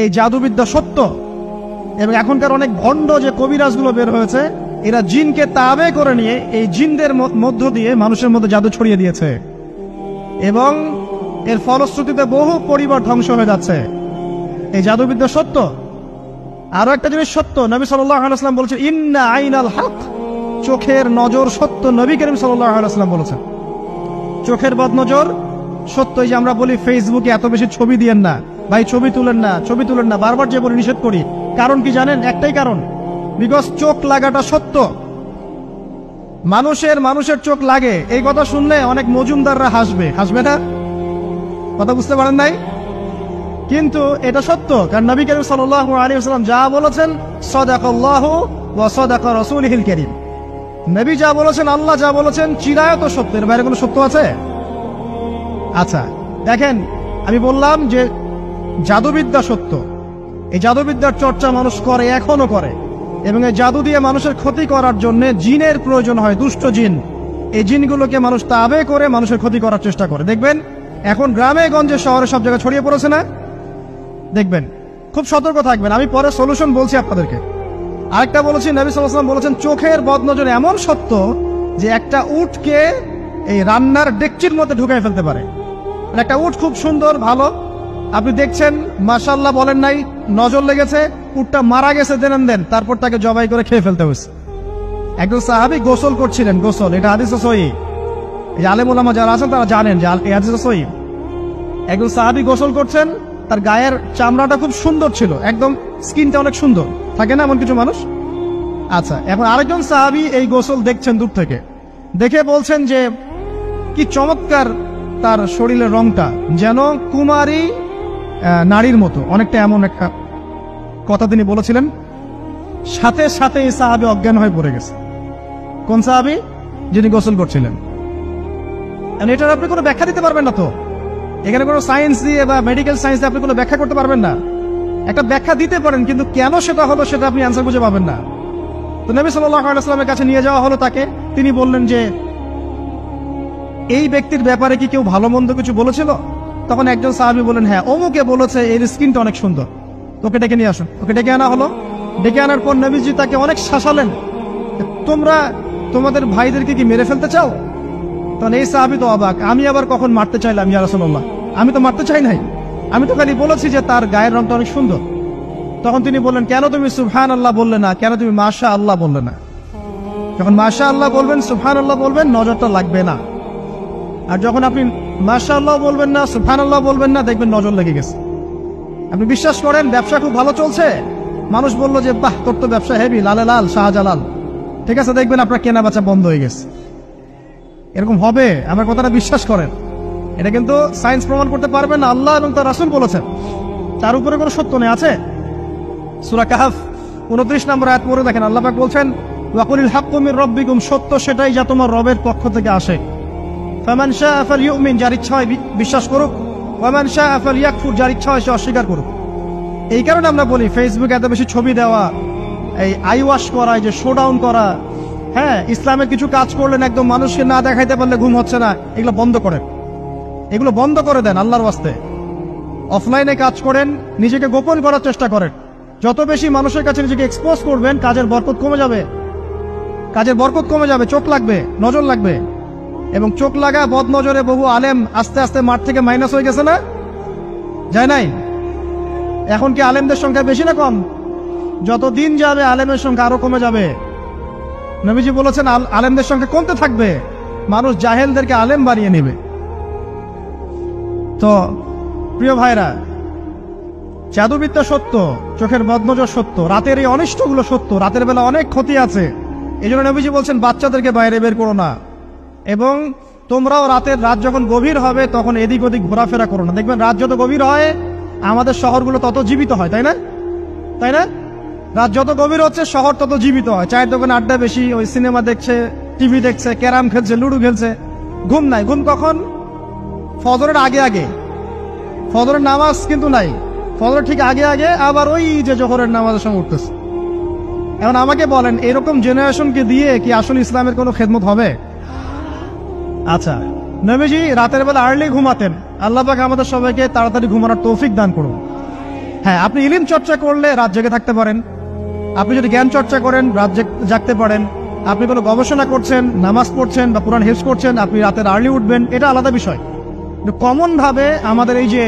এই জাদুবিদ্যা সত্য, এবং এখনকার অনেক ভণ্ড যে কবিরাজগুলো বের হয়েছে, এরা জিনকে তাবে করে নিয়ে এই জিনদের মধ্য দিয়ে মানুষের মধ্যে জাদু ছড়িয়ে দিয়েছে, এবং এর ফলশ্রুতিতে বহু পরিবার ধ্বংস হয়ে যাচ্ছে। এই জাদুবিদ্যা সত্য। আরো একটা জিনিস সত্য, নবী সাল্লাল্লাহু আলাইহি ওয়াসাল্লাম বলেছেন ইন্না আইনাল হক, চোখের নজর সত্য। নবী করিম সাল্লাল্লাহু আলাইহি ওয়াসাল্লাম বলেছেন চোখের বদনজর সত্য। এই যে আমরা বলি ফেসবুকে এত বেশি ছবি দিয়েন না ভাই, ছবি তুলেন না, ছবি তুলেন না, বারবার যে বলে নিষেধ করি, কারণ কি জানেন? একটাই কারণ, বিকজ চোখ লাগাটা সত্য। মানুষের চোখ লাগে, এই কথা শুনলে অনেক মজুমদাররা হাসবে না? কথা বুঝতে পারেন নাই? কিন্তু এটা সত্য, কারণ নবী করিম সাল্লাল্লাহু আলাইহি ওয়াসাল্লাম যা বলেছেন সাদাকাল্লাহু ওয়া সাদাকা রাসূলুহুল কারীম, নবী যা বলেছেন, আল্লাহ যা বলেছেন চিরায়ত সত্য, এর বাইরে কোনো সত্য আছে? আচ্ছা দেখেন, আমি বললাম যে জাদুবিদ্যা সত্য। এই জাদুবিদ্যার চর্চা মানুষ করে, এখনো করে, এবং এই জাদু দিয়ে মানুষের ক্ষতি করার জন্য জিনের প্রয়োজন হয়, দুষ্ট জিন। এই জিনগুলোকে মানুষ তাবে করে মানুষের ক্ষতি করার চেষ্টা করে। দেখবেন এখন গ্রামে গঞ্জে শহরে সব জায়গায় ছড়িয়ে পড়েছে না? দেখবেন, খুব সতর্ক থাকবেন। আমি পরে সলিউশন বলছি আপনাদেরকে। আরেকটা বলেছি, নবী সাল্লাল্লাহু আলাইহি ওয়াসাল্লাম বলেছেন চোখের বদনজর এমন সত্য যে একটা উটকে এই রান্নার ডেকচির মধ্যে ঢুকাই ফেলতে পারে। একটা উট খুব সুন্দর, ভালো, আপনি দেখছেন মাশাআল্লাহ বলেন নাই, নজর লেগেছে, উটটা মারা গেছে, দেন তারপর তাকে জবাই করে খেয়ে ফেলতে হয়েছে। একজন সাহাবী গোসল করছিলেন, গোসল, এটা হাদিসে সহিহ, এই আলেম ওলামা যারা আছেন তারা জানেন যে এই হাদিসে সহিহ। একজন সাহাবী গোসল করছেন, তার গায়ের চামড়াটা খুব সুন্দর ছিল, একদম স্কিনটা অনেক সুন্দর থাকে না এমন কিছু মানুষ? আচ্ছা, এখন আরেকজন সাহাবী এই গোসল দেখছেন দূর থেকে, দেখে বলছেন যে কি চমৎকার তার শরীরের রংটা, যেন কুমারী নারীর মতো, অনেকটা এমন একটা কথা তিনি বলেছিলেন। সাথে সাথে এই সাহাবী অজ্ঞান হয়ে পড়ে গেছে। কোন সাহাবী? যিনি গোসল করছিলেন। এটার আপনি কোনো ব্যাখ্যা দিতে পারবেন না তো, এখানে কোনো সায়েন্স দিয়ে বা মেডিকেল সায়েন্স দিয়ে আপনি কোনো ব্যাখ্যা করতে পারবেন না। একটা ব্যাখ্যা দিতে পারেন, কিন্তু কেন সেটা হলো সেটা আপনি অ্যান্সার খুঁজে পাবেন না। তো নবী সাল্লাল্লাহু আলাইহি ওয়াসাল্লামের কাছে নিয়ে যাওয়া হলো তাকে। তিনি বললেন যে এই ব্যক্তির ব্যাপারে কি কেউ ভালো মন্দ কিছু বলেছিল? তখন একজন সাহাবী বলেন, হ্যাঁ, অমুকে বলেছে এর স্কিনটা অনেক সুন্দর, তোকে ডেকে নিয়ে আসুন। ওকে ডেকে আনা হলো। ডেকে আনার পর নবীজি তাকে অনেক শাসালেন, তোমরা তোমাদের ভাইদেরকে কি মেরে ফেলতে চাও? তখন এই সাহাবী তো অবাক, আমি আবার কখন মারতে চাইলাম ইয়া রাসূলুল্লাহ? আমি তো মারতে চাই নাই, আমি তো খালি বলেছি যে তার গায়ের রংটা অনেক সুন্দর। তখন তিনি বললেন, কেন তুমি সুবহানাল্লাহ বললে না, কেন তুমি মাশাআল্লাহ বললে না? যখন মাশাআল্লাহ বলবেন, সুবহানাল্লাহ বলবেন, নজরটা লাগবে না। আর যখন আপনি মাশাআল্লাহ বলবেন না, সুবহানাল্লাহ বলবেন না, দেখবেন নজর লেগে গেছে। আপনি বিশ্বাস করেন ব্যবসা খুব ভালো চলছে, মানুষ বলল যে বাহ তোর তো ব্যবসা হেভি, লালে লাল শাহজালাল, ঠিক আছে, দেখবেন আপনার কেনা বেচা বন্ধ হয়ে গেছে। এরকম হবে, আমার কথাটা বিশ্বাস করেন। এটা কিন্তু সায়েন্স প্রমাণ করতে পারবে না, আল্লাহ এবং তার রাসূল বলেছেন, তার উপরে কোনো সত্য নেই। আছে সূরা কাহফ 29 নম্বর আয়াত পড়ে দেখেন, আল্লাহ পাক বলছেন ওয়াকুলিল হাক্কু মির রাব্বিকুম, সত্য সেটাই যা তোমার রবের পক্ষ থেকে আসে। ফামান শাআ ফালইউমিন, যার ইচ্ছা হয় বিশ্বাস করুক, ওয়ামান শাআ ফালইয়াকফুর, যার ইচ্ছা হয় সে অস্বীকার করুক। এই কারণে আমরা বলি ফেসবুকে এত বেশি ছবি দেওয়া, এই আই ওয়াশ করা, যে শোডাউন করা, হ্যাঁ, ইসলামের কিছু কাজ করলেন একদম মানুষকে না দেখাইতে পারলে ঘুম হচ্ছে না, এগুলো বন্ধ করেন, এগুলো বন্ধ করে দেন আল্লাহর ওয়াস্তে। অফলাইনে কাজ করেন, নিজেকে গোপন করার চেষ্টা করেন। যত বেশি মানুষের কাছে নিজেকে এক্সপোজ করবেন, কাজের বরকত কমে যাবে, কাজের বরকত কমে যাবে, চোখ লাগবে, নজর লাগবে। এবং চোখ লাগা বদ নজরে বহু আলেম আস্তে আস্তে মাঠ থেকে মাইনাস হয়ে গেছে না? যায় নাই? এখন কি আলেমদের সংখ্যা বেশি না কম? যত দিন যাবে আলেমের সংখ্যা আরো কমে যাবে। নবীজি বলেছেন আলেমদের সংখ্যা কমতে থাকবে, মানুষ জাহেলদেরকে আলেম বানিয়ে নেবে। তো প্রিয় ভাইরা, জাদুবিদ্যা সত্য, চোখের বদনজর সত্য, রাতের এই অনিষ্টগুলো সত্য, রাতের বেলা অনেক ক্ষতি আছে। এই জন্য নবীজি বলছেন বাচ্চাদেরকে বাইরে বের করো না, এবং তোমরাও রাত যখন গভীর হবে তখন এদিক ওদিক ঘোরাফেরা করো না। দেখবেন রাত যত গভীর হয় আমাদের শহরগুলো তত জীবিত হয়, তাই না? তাই না? রাত যত গভীর হচ্ছে শহর তত জীবিত হয়। চায়ের দোকানে আড্ডা বেশি, ওই সিনেমা দেখছে, টিভি দেখছে, ক্যারাম খেলছে, লুডো খেলছে, ঘুম নাই। ঘুম কখন? ফজরের আগে আগে। ফজরের নামাজ কিন্তু নাই, ফজরের ঠিক আগে আগে, আবার ওই যে জোহরের নামাজের সঙ্গে উঠতেছে। এখন আমাকে বলেন, এরকম জেনারেশনকে দিয়ে কি আসলে ইসলামের কোনো খেদমত হবে? আচ্ছা, নবীজি রাতের বেলা আর্লি ঘুমাতেন, আল্লাহ পাক আমাদের সবাইকে তাড়াতাড়ি ঘুমানোর তৌফিক দান করুন। হ্যাঁ, আপনি ইলম চর্চা করলে রাত জেগে থাকতে পারেন, আপনি যদি জ্ঞান চর্চা করেন রাত জাগতে পারেন, আপনি কোনো গবেষণা করছেন, নামাজ পড়ছেন বা কোরআন হিফজ করছেন, আপনি রাতের আর্লি উঠবেন, এটা আলাদা বিষয়। কিন্তু কমন ভাবে আমাদের এই যে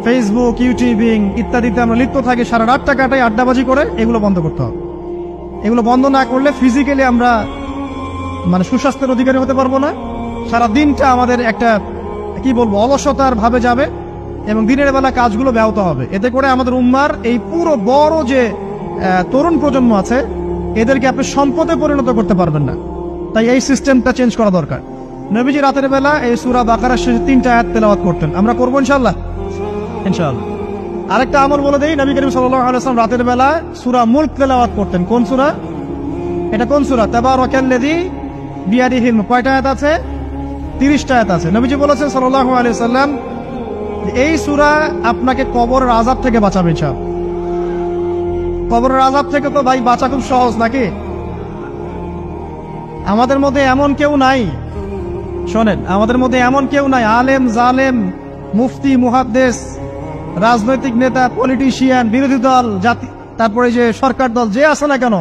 ফেসবুক, ইউটিউবিং ইত্যাদিতে আমরা লিপ্ত থাকি, সারা রাতটা কাটাই আড্ডাবাজি করে, এগুলো বন্ধ করতে হবে। এগুলো বন্ধ না করলে ফিজিক্যালি আমরা মানে সুস্বাস্থ্যের অধিকারী হতে পারবো না। সারা দিনটা আমাদের একটা কি বলবো অলসতার ভাবে যাবে এবং দিনের বেলা কাজগুলো ব্যাহত হবে। এতে করে আমাদের উম্মার এই পুরো বড় যে তরুণ প্রজন্ম আছে এদেরকে আপনি সম্পদে পরিণত করতে পারবেন না। তাই এই সিস্টেমটা চেঞ্জ করা দরকার। নবীজি রাতের বেলা এই সূরা বাকারার শেষে 3টা আয়াত তেলাওয়াত করতেন, আমরা করবো ইনশাআল্লাহ। ইনশাআল্লাহ। আরেকটা আমল বলে দেই, নবী করিম সাল্লাল্লাহু আলাইহি ওয়াসাল্লাম রাতের বেলা সূরা মুলক তেলাওয়াত করতেন। কোন সূরা এটা? কোন সূরা? তাবারাকাল্লাযী বিয়াদিহিল মুলক। কয়টা আয়াত আছে? 30টা আয়াত আছে। নবীজি বলেছেন সাল্লাল্লাহু আলাইহি ওয়াসাল্লাম এই সূরা আপনাকে কবরের আযাব থেকে বাঁচাবে ইনশাআল্লাহ। কবরের আযাব থেকে তো ভাই বাঁচা খুব সহজ নাকি? আমাদের মধ্যে এমন কেউ নাই, শোনেন, আমাদের মধ্যে এমন কেউ নাই আলেম জালেম মুফতি মুহাদ্দিস রাজনৈতিক নেতা পলিটিশিয়ান বিরোধী দল জাতি তারপরে যে সরকার দল যে আছে না কেন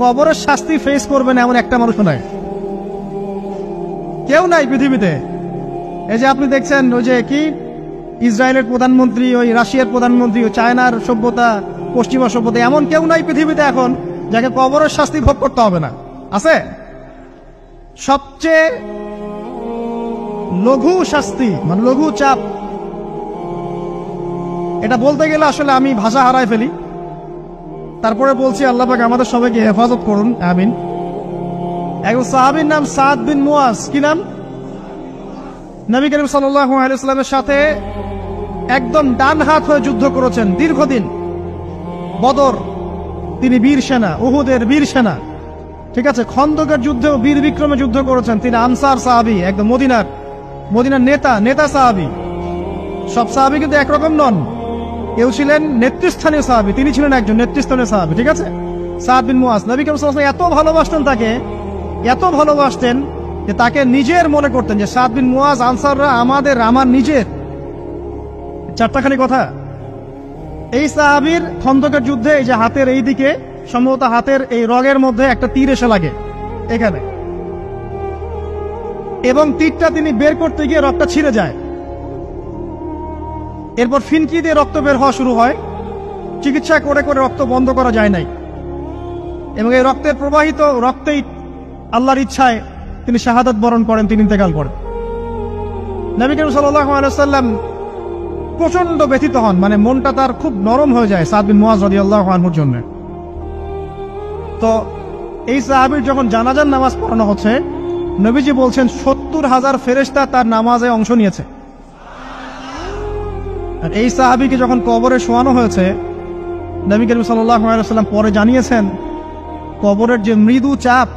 কবরের শাস্তি ফেস করবেন এমন একটা মানুষ নাই, কেউ নাই পৃথিবীতে। এই যে আপনি দেখছেন ওই যে কি ইসরায়েলের প্রধানমন্ত্রী, ওই রাশিয়ার প্রধানমন্ত্রী, ওই চায়নার সভ্যতা, পশ্চিমা সভ্যতা, এমন কেউ নাই পৃথিবীতে এখন যাকে কবরের শাস্তি ভোগ করতে হবে না। আছে? সবচেয়ে লঘু শাস্তি মানে লঘু চাপ, এটা বলতে গেলে আসলে আমি ভাষা হারায় ফেলি, তারপরে বলছি আল্লাহ পাক আমাদের সবাইকে হেফাজত করুন, আমিন। একজন সাহাবীর নাম সাদ বিন মুয়াজ। কি নাম? নবী করিম সাল্লাল্লাহু আলাইহি ওয়াসাল্লামের সাথে একদম ডান হাত হয়ে যুদ্ধ করেছেন দীর্ঘদিন। বদর তিনি বীর সেনা, উহুদের বীর সেনা, ঠিক আছে। খন্দকের যুদ্ধেও বীর বিক্রমে যুদ্ধ করেছেন। তিনি আনসার সাহাবী, একদম মদিনার নেতা সাহাবী। সব সাহাবী কিন্তু একরকম নন, কেউ ছিলেন নেতৃস্থানীয় সাহাবী, তিনি ছিলেন একজন নেতৃস্থানীয় সাহাবী, ঠিক আছে। সাদ বিন মুয়াজ নবী করিম সাল্লাল্লাহু আলাইহি ওয়াসাল্লাম এত ভালোবাসতেন তাকে, এত ভালোবাসতেন যে তাকে নিজের মনে করতেন যে সাদ বিন মুয়াজ আনসাররা আমার নিজের। চারটাখানি কথা। এই সাহাবীর খন্দকের যুদ্ধে এই যে হাতের এই দিকে সম্ভবত হাতের এই রগের মধ্যে একটা তীর এসে লাগে এখানে, এবং তীরটা তিনি বের করতে গিয়ে রক্তটা ছিঁড়ে যায়। এরপর ফিনকি দিয়ে রক্ত বের হওয়া শুরু হয়। চিকিৎসা করে করে রক্ত বন্ধ করা যায় নাই, এবং এই রক্তের প্রবাহিত রক্তেই আল্লাহর ইচ্ছায় তিনি শাহাদাত বরণ করেন, তিনি ইন্তেকাল করেন। নবী করিম সাল্লাল্লাহু আলাইহি ওয়াসাল্লাম প্রচন্ড ব্যথিত হন, মানে মনটা তার খুব নরম হয়ে যায় সাদ বিন মুয়াজ রাদিয়াল্লাহু আনহুর জন্য। তো এই সাহাবীর যখন জানাজার নামাজ পড়ানো হচ্ছে, নবীজি বলছেন 70,000 ফেরেশতা তার নামাজে অংশ নিয়েছে। আর এই সাহাবীকে যখন কবরে শোয়ানো হয়েছে, নবী করিম সাল্লাল্লাহু আলাইহি ওয়াসাল্লাম পরে জানিয়েছেন কবরের যে মৃদু চাপ,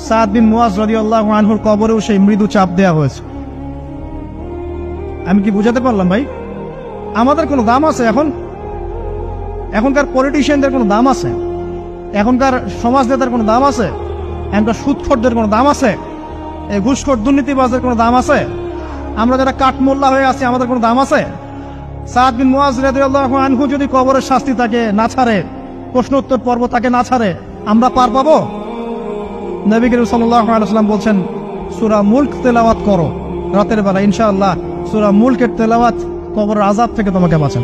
সাদ বিন মুয়াজ রাদিয়াল্লাহু আনহুর কবরেও সেই মৃদু চাপ দেয়া হয়েছে। আমি কি বুঝাতে পারলাম ভাই? আমাদের কোনো দাম আছে এখনকার পলিটিশিয়ানদের কোনো দাম আছে? এখনকার সমাজ নেতার কোনো দাম আছে? এখনকার সুদখোরদের কোনো দাম আছে? এই ঘুষখোর দুর্নীতিবাজদের কোনো দাম আছে? আমরা যারা কাঠমোল্লা হয়ে আছি আমাদের কোনো দাম আছে? সাদ বিন মুয়াজ রাদিয়াল্লাহু আনহু যদি কবরের শাস্তি তাকে না ছাড়ে, প্রশ্ন উত্তর পর্ব তাকে না ছাড়ে, আমরা পার পাবো? নবী করিম সাল্লাল্লাহু আলাইহি ওয়াসাল্লাম বলছেন সূরা মুলক তেলাওয়াত করো রাতের বেলা, ইনশাআল্লাহ সূরা মুলকের তেলাওয়াত কবরের আযাব থেকে তোমাকে বাঁচান।